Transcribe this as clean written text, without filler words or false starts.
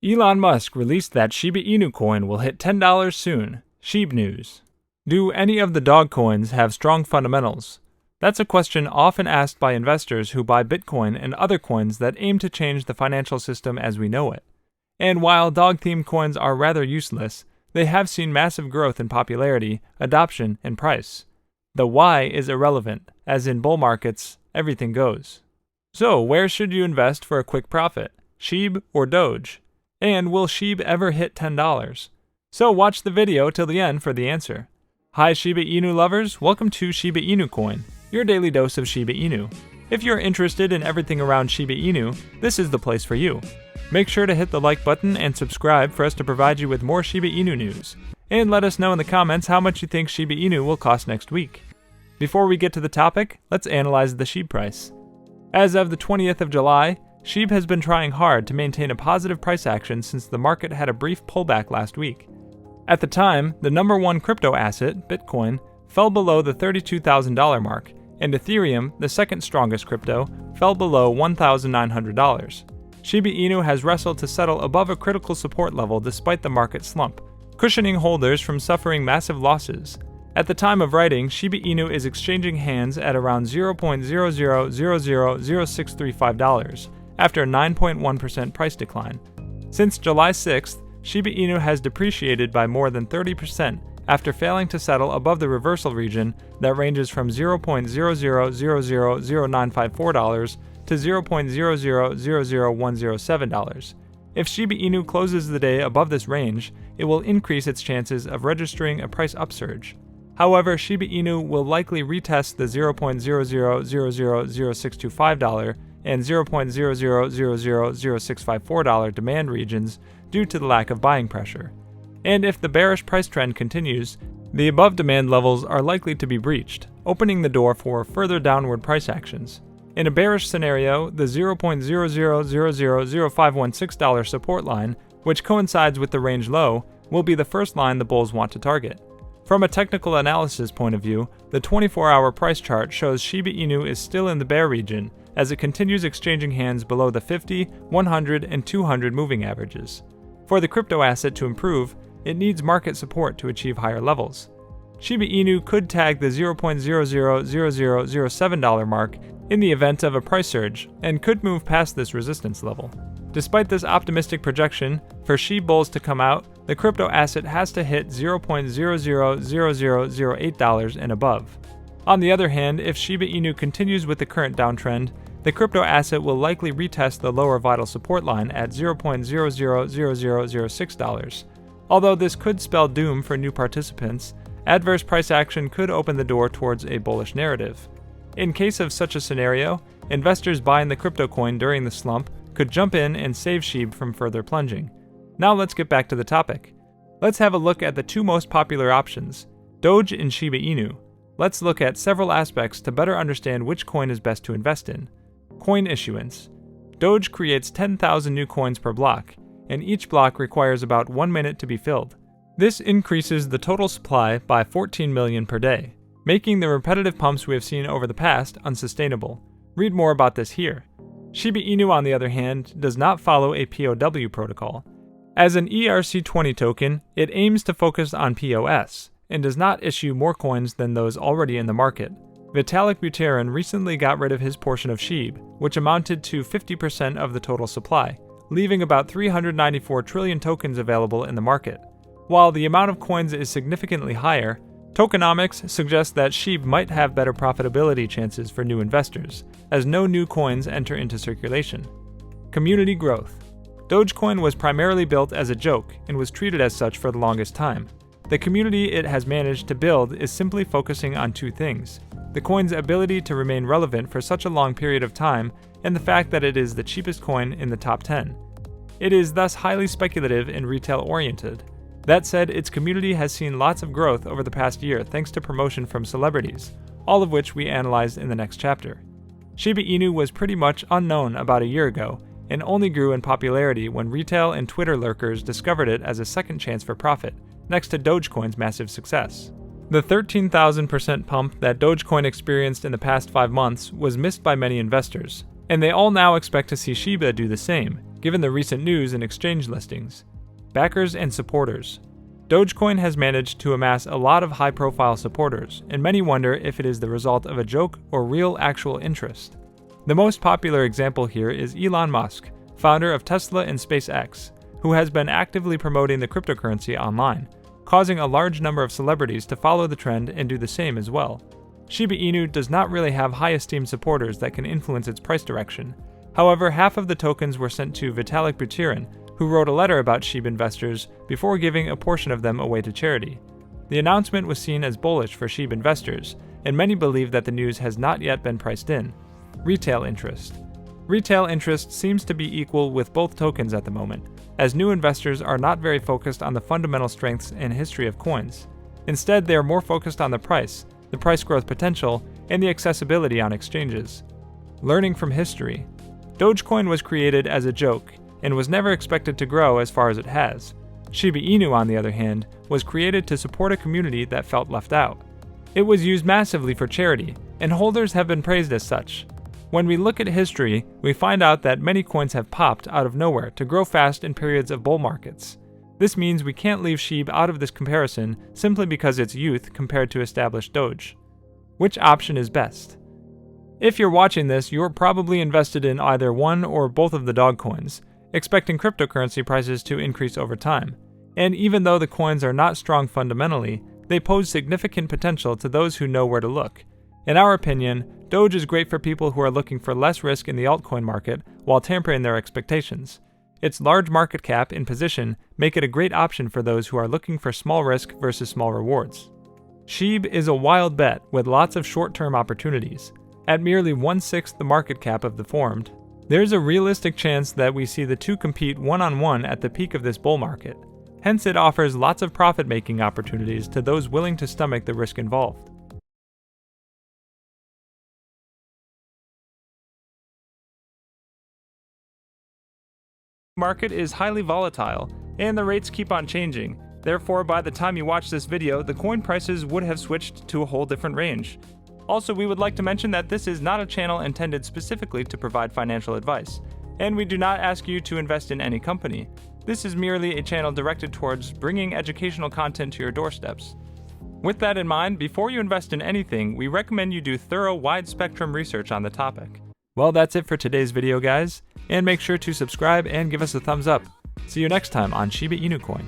Elon Musk released that Shiba Inu coin will hit $10 soon. Shib news. Do any of the dog coins have strong fundamentals? That's a question often asked by investors who buy Bitcoin and other coins that aim to change the financial system as we know it. And while dog-themed coins are rather useless, they have seen massive growth in popularity, adoption, and price. The why is irrelevant, as in bull markets, everything goes. So, where should you invest for a quick profit? Shib or Doge? And will Shib ever hit $10? So watch the video till the end for the answer. Hi Shiba Inu lovers, welcome to Shiba Inu Coin, your daily dose of Shiba Inu. If you're interested in everything around Shiba Inu, this is the place for you. Make sure to hit the like button and subscribe for us to provide you with more Shiba Inu news. And let us know in the comments how much you think Shiba Inu will cost next week. Before we get to the topic, let's analyze the Shib price. As of the 20th of July, Shib has been trying hard to maintain a positive price action since the market had a brief pullback last week. At the time, the number one crypto asset, Bitcoin, fell below the $32,000 mark, and Ethereum, the second strongest crypto, fell below $1,900. Shiba Inu has wrestled to settle above a critical support level despite the market slump, cushioning holders from suffering massive losses. At the time of writing, Shiba Inu is exchanging hands at around $0.00000635 after a 9.1% price decline. Since July 6th, Shiba Inu has depreciated by more than 30% after failing to settle above the reversal region that ranges from $0.00000954 to $0.00000107. If Shiba Inu closes the day above this range, it will increase its chances of registering a price upsurge. However, Shiba Inu will likely retest the $0.00000625 and $0.00000654 demand regions due to the lack of buying pressure. And if the bearish price trend continues, the above demand levels are likely to be breached, opening the door for further downward price actions. In a bearish scenario, the $0.00000516 support line, which coincides with the range low, will be the first line the bulls want to target. From a technical analysis point of view, the 24-hour price chart shows Shiba Inu is still in the bear region as it continues exchanging hands below the 50, 100, and 200 moving averages. For the crypto asset to improve, it needs market support to achieve higher levels. Shiba Inu could tag the $0.000007 mark in the event of a price surge and could move past this resistance level. Despite this optimistic projection, for Shib bulls to come out, the crypto asset has to hit $0.000008 and above. On the other hand, if Shiba Inu continues with the current downtrend, the crypto asset will likely retest the lower vital support line at $0.000006. Although this could spell doom for new participants, adverse price action could open the door towards a bullish narrative. In case of such a scenario, investors buying the crypto coin during the slump could jump in and save Shib from further plunging. Now let's get back to the topic. Let's have a look at the two most popular options, Doge and Shiba Inu. Let's look at several aspects to better understand which coin is best to invest in. Coin issuance. Doge creates 10,000 new coins per block, and each block requires about 1 minute to be filled. This increases the total supply by 14 million per day, making the repetitive pumps we have seen over the past unsustainable. Read more about this here. Shiba Inu, on the other hand, does not follow a POW protocol. As an ERC20 token, it aims to focus on POS, and does not issue more coins than those already in the market. Vitalik Buterin recently got rid of his portion of Shib, which amounted to 50% of the total supply, leaving about 394 trillion tokens available in the market. While the amount of coins is significantly higher, tokenomics suggests that Shib might have better profitability chances for new investors, as no new coins enter into circulation. Community growth. Dogecoin was primarily built as a joke and was treated as such for the longest time. The community it has managed to build is simply focusing on two things: the coin's ability to remain relevant for such a long period of time, and the fact that it is the cheapest coin in the top 10. It is thus highly speculative and retail-oriented. That said, its community has seen lots of growth over the past year thanks to promotion from celebrities, all of which we analyzed in the next chapter. Shiba Inu was pretty much unknown about a year ago, and only grew in popularity when retail and Twitter lurkers discovered it as a second chance for profit, next to Dogecoin's massive success. The 13,000% pump that Dogecoin experienced in the past 5 months was missed by many investors, and they all now expect to see Shiba do the same, given the recent news and exchange listings. Backers and supporters. Dogecoin has managed to amass a lot of high-profile supporters, and many wonder if it is the result of a joke or real actual interest. The most popular example here is Elon Musk, founder of Tesla and SpaceX, who has been actively promoting the cryptocurrency online, causing a large number of celebrities to follow the trend and do the same as well. Shiba Inu does not really have high-esteemed supporters that can influence its price direction. However, half of the tokens were sent to Vitalik Buterin, who wrote a letter about Shib investors before giving a portion of them away to charity. The announcement was seen as bullish for Shib investors, and many believe that the news has not yet been priced in. Retail interest. Retail interest seems to be equal with both tokens at the moment, as new investors are not very focused on the fundamental strengths and history of coins. Instead, they are more focused on the price growth potential, and the accessibility on exchanges. Learning from history. Dogecoin was created as a joke, and was never expected to grow as far as it has. Shiba Inu, on the other hand, was created to support a community that felt left out. It was used massively for charity, and holders have been praised as such. When we look at history, we find out that many coins have popped out of nowhere to grow fast in periods of bull markets. This means we can't leave Shib out of this comparison simply because it's youth compared to established Doge. Which option is best? If you're watching this, you're probably invested in either one or both of the dog coins, expecting cryptocurrency prices to increase over time. And even though the coins are not strong fundamentally, they pose significant potential to those who know where to look. In our opinion, Doge is great for people who are looking for less risk in the altcoin market while tempering their expectations. Its large market cap and position make it a great option for those who are looking for small risk versus small rewards. Shib is a wild bet with lots of short-term opportunities. At merely 1/6 the market cap of the formed, there's a realistic chance that we see the two compete one-on-one at the peak of this bull market. Hence, it offers lots of profit-making opportunities to those willing to stomach the risk involved. The market is highly volatile, and the rates keep on changing. Therefore, by the time you watch this video, the coin prices would have switched to a whole different range. Also, we would like to mention that this is not a channel intended specifically to provide financial advice, and we do not ask you to invest in any company. This is merely a channel directed towards bringing educational content to your doorsteps. With that in mind, before you invest in anything, we recommend you do thorough, wide-spectrum research on the topic. Well, that's it for today's video, guys, and make sure to subscribe and give us a thumbs up. See you next time on Shiba Inu Coin.